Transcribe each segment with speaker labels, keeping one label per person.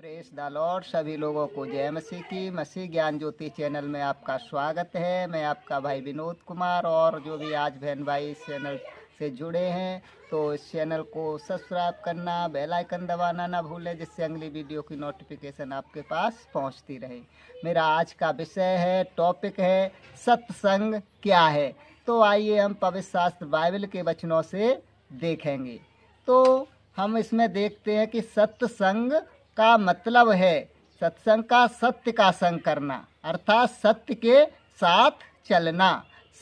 Speaker 1: Press the Lord. सभी लोगों को जय मसीह की। मसीह ज्ञान ज्योति चैनल में आपका स्वागत है। मैं आपका भाई विनोद कुमार, और जो भी आज बहन भाई इस चैनल से जुड़े हैं तो इस चैनल को सब्सक्राइब करना, बेल आइकन दबाना ना भूलें, जिससे अगली वीडियो की नोटिफिकेशन आपके पास पहुंचती रहे। मेरा आज का विषय है, टॉपिक है सत्संग क्या है। तो आइए हम पवित्र शास्त्र बाइबल के वचनों से देखेंगे। तो हम इसमें देखते हैं कि सत्संग का मतलब है सत्संग का सत्य का संग करना, अर्थात सत्य के साथ चलना,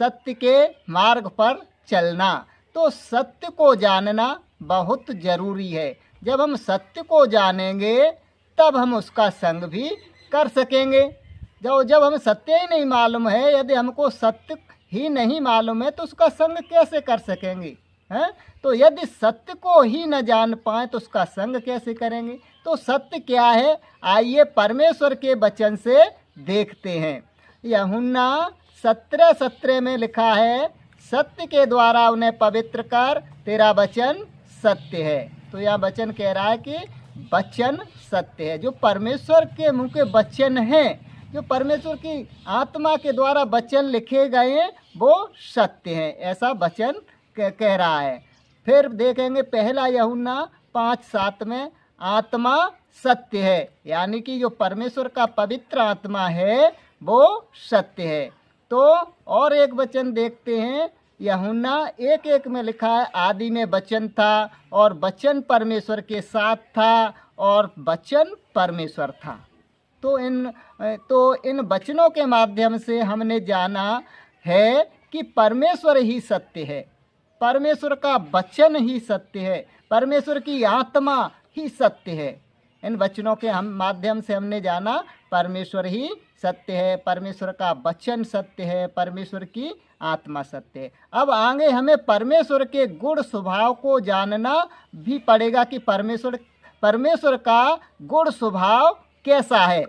Speaker 1: सत्य के मार्ग पर चलना। तो सत्य को जानना बहुत ज़रूरी है। जब हम सत्य को जानेंगे तब हम उसका संग भी कर सकेंगे। जब हमें सत्य ही नहीं मालूम है, यदि हमको सत्य ही नहीं मालूम है तो उसका संग कैसे कर सकेंगे हैं? तो यदि सत्य को ही न जान पाए तो उसका संग कैसे करेंगे। तो सत्य क्या है, आइए परमेश्वर के वचन से देखते हैं। यूहन्ना 17:17 में लिखा है, सत्य के द्वारा उन्हें पवित्र कर, तेरा वचन सत्य है। तो यह वचन कह रहा है कि वचन सत्य है। जो परमेश्वर के मुँह के वचन हैं, जो परमेश्वर की आत्मा के द्वारा वचन लिखे गए हैं, वो सत्य हैं, ऐसा वचन कह रहा है। फिर देखेंगे पहला यूहन्ना 5:7 में, आत्मा सत्य है, यानी कि जो परमेश्वर का पवित्र आत्मा है वो सत्य है। तो और एक वचन देखते हैं, यूहन्ना 1:1 में लिखा है, आदि में वचन था और वचन परमेश्वर के साथ था और वचन परमेश्वर था। तो इन वचनों के माध्यम से हमने जाना है कि परमेश्वर ही सत्य है, परमेश्वर का वचन ही सत्य है, परमेश्वर की आत्मा ही सत्य है। इन वचनों के माध्यम से हमने जाना परमेश्वर ही सत्य है, परमेश्वर का वचन सत्य है, परमेश्वर की आत्मा सत्य है। अब आगे हमें परमेश्वर के गुण स्वभाव को जानना भी पड़ेगा कि परमेश्वर का गुण स्वभाव कैसा है।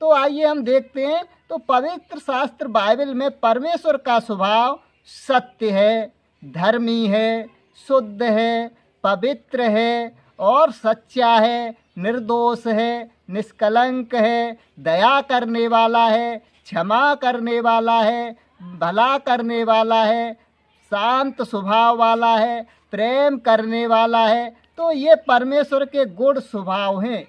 Speaker 1: तो आइए हम देखते हैं। तो पवित्र शास्त्र बाइबल में परमेश्वर का स्वभाव सत्य है, धर्मी है, शुद्ध है, पवित्र है और सच्चा है, निर्दोष है, निष्कलंक है, दया करने वाला है, क्षमा करने वाला है, भला करने वाला है, शांत स्वभाव वाला है, प्रेम करने वाला है। तो ये परमेश्वर के गुण स्वभाव हैं,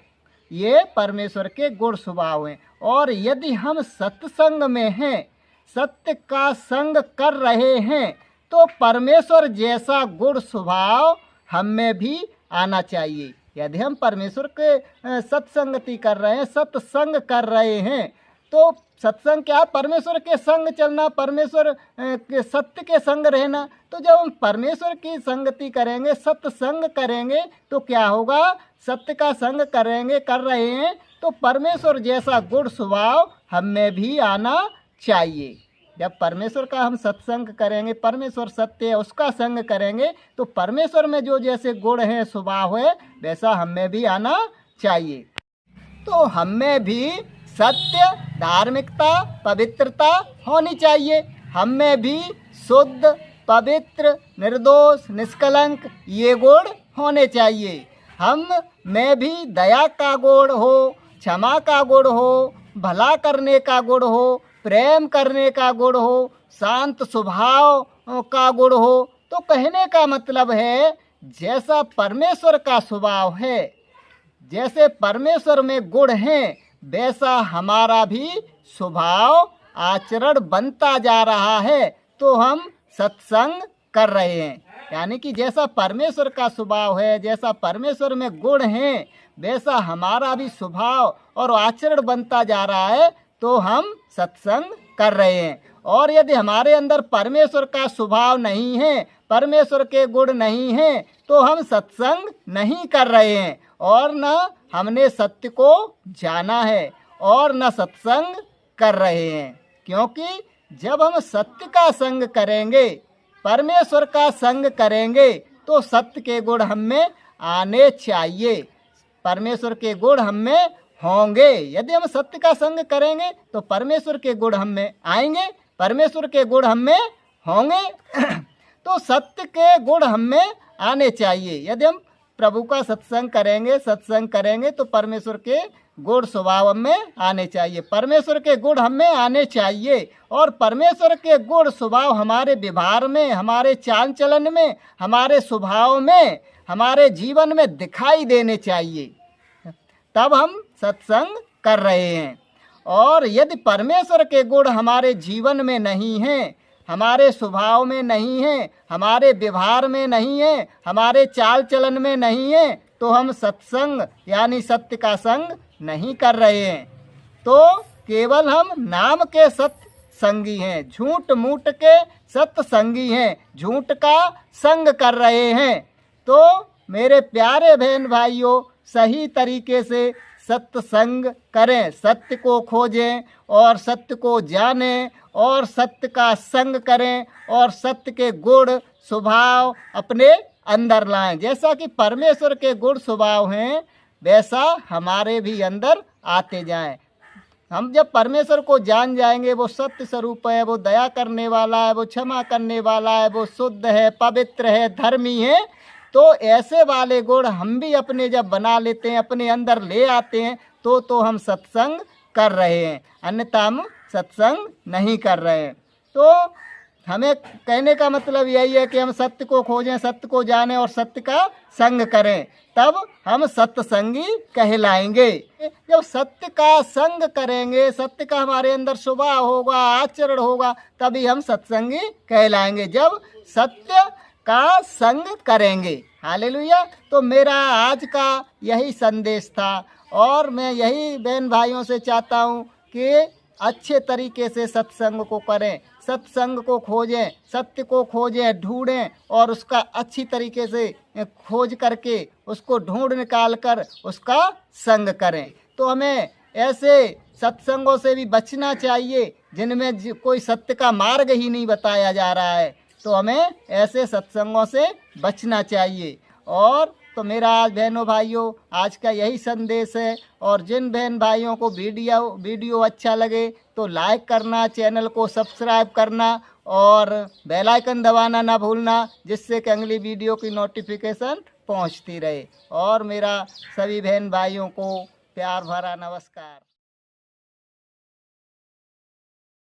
Speaker 1: ये परमेश्वर के गुण स्वभाव हैं। और यदि हम सत्संग में हैं, सत्य का संग कर रहे हैं, तो परमेश्वर जैसा गुण स्वभाव हम में भी आना चाहिए। यदि हम परमेश्वर के सत्संगति कर रहे हैं, सत्संग कर रहे हैं, तो सत्संग क्या, परमेश्वर के संग चलना, परमेश्वर के सत्य के संग रहना। तो जब हम परमेश्वर की संगति करेंगे, सत्संग करेंगे, तो क्या होगा, सत्य का संग करेंगे, कर रहे हैं, तो परमेश्वर जैसा गुण स्वभाव हम में भी आना चाहिए। जब परमेश्वर का हम सत्संग करेंगे, परमेश्वर सत्य है, उसका संग करेंगे, तो परमेश्वर में जो जैसे गुण है, स्वभाव है, वैसा हम में भी आना चाहिए। तो हम में भी सत्य, धार्मिकता, पवित्रता होनी चाहिए। हम में भी शुद्ध, पवित्र, निर्दोष, निष्कलंक ये गुण होने चाहिए। हम में भी दया का गुण हो, क्षमा का गुण हो, भला करने का गुण हो, प्रेम करने का गुण हो, शांत स्वभाव का गुण हो। तो कहने का मतलब है, जैसा परमेश्वर का स्वभाव है, जैसे परमेश्वर में गुण हैं, वैसा हमारा भी स्वभाव आचरण बनता जा रहा है। तो हम सत्संग कर रहे हैं, यानी कि जैसा परमेश्वर का स्वभाव है, जैसा परमेश्वर में गुण हैं, वैसा हमारा भी स्वभाव और आचरण बनता जा रहा है, तो हम सत्संग कर रहे हैं। और यदि हमारे अंदर परमेश्वर का स्वभाव नहीं है, परमेश्वर के गुण नहीं हैं, तो हम सत्संग नहीं कर रहे हैं, और न हमने सत्य को जाना है और न सत्संग कर रहे हैं। क्योंकि जब हम सत्य का संग करेंगे, परमेश्वर का संग करेंगे, तो सत्य के गुण हम में आने चाहिए, परमेश्वर के गुण हम में होंगे। यदि हम सत्य का संग करेंगे तो परमेश्वर के गुण हम में आएंगे, परमेश्वर के गुण हम में होंगे। तो सत्य के गुण हम में आने चाहिए। यदि हम प्रभु का सत्संग करेंगे तो परमेश्वर के गुण स्वभाव में आने चाहिए, परमेश्वर के गुण हमें आने चाहिए। और परमेश्वर के गुण स्वभाव हमारे व्यवहार में, हमारे चाल चलन में, हमारे स्वभाव में, हमारे जीवन में दिखाई देने चाहिए, तब हम सत्संग कर रहे हैं। और यदि परमेश्वर के गुण हमारे जीवन में नहीं हैं, हमारे स्वभाव में नहीं है, हमारे व्यवहार में नहीं है, हमारे चाल चलन में नहीं है, तो हम सत्संग यानी सत्य का संग नहीं कर रहे हैं। तो केवल हम नाम के सत्संगी हैं, झूठ मूठ के सत्संगी हैं, झूठ का संग कर रहे हैं। तो मेरे प्यारे बहन भाइयों, सही तरीके से सत्संग करें, सत्य को खोजें और सत्य को जानें और सत्य का संग करें और सत्य के गुण स्वभाव अपने अंदर लाएं। जैसा कि परमेश्वर के गुण स्वभाव हैं वैसा हमारे भी अंदर आते जाएं। हम जब परमेश्वर को जान जाएंगे, वो सत्य स्वरूप है, वो दया करने वाला है, वो क्षमा करने वाला है, वो शुद्ध है, पवित्र है, धर्मी है, तो ऐसे वाले गुण हम भी अपने जब बना लेते हैं, अपने अंदर ले आते हैं, तो हम सत्संग कर रहे हैं, अन्यथा हम सत्संग नहीं कर रहे हैं। तो हमें कहने का मतलब यही है कि हम सत्य को खोजें, सत्य को जानें और सत्य का संग करें, तब हम सत्संगी कहलाएंगे। जब सत्य का संग करेंगे, सत्य का हमारे अंदर स्वभाव होगा, आचरण होगा, तभी हम सत्संगी कहलाएंगे, जब सत्य का संग करेंगे। हालेलुया। तो मेरा आज का यही संदेश था और मैं यही बहन भाइयों से चाहता हूँ कि अच्छे तरीके से सत्संग को करें, सत्संग को खोजें, सत्य को खोजें, ढूंढें और उसका अच्छी तरीके से खोज करके उसको ढूंढ निकाल कर उसका संग करें। तो हमें ऐसे सत्संगों से भी बचना चाहिए जिनमें कोई सत्य का मार्ग ही नहीं बताया जा रहा है, तो हमें ऐसे सत्संगों से बचना चाहिए। और तो मेरा आज बहनों भाइयों आज का यही संदेश है। और जिन बहन भाइयों को वीडियो अच्छा लगे तो लाइक करना, चैनल को सब्सक्राइब करना और बेल आइकन दबाना ना भूलना, जिससे कि अगली वीडियो की नोटिफिकेशन पहुंचती रहे। और मेरा सभी बहन भाइयों को प्यार भरा नमस्कार।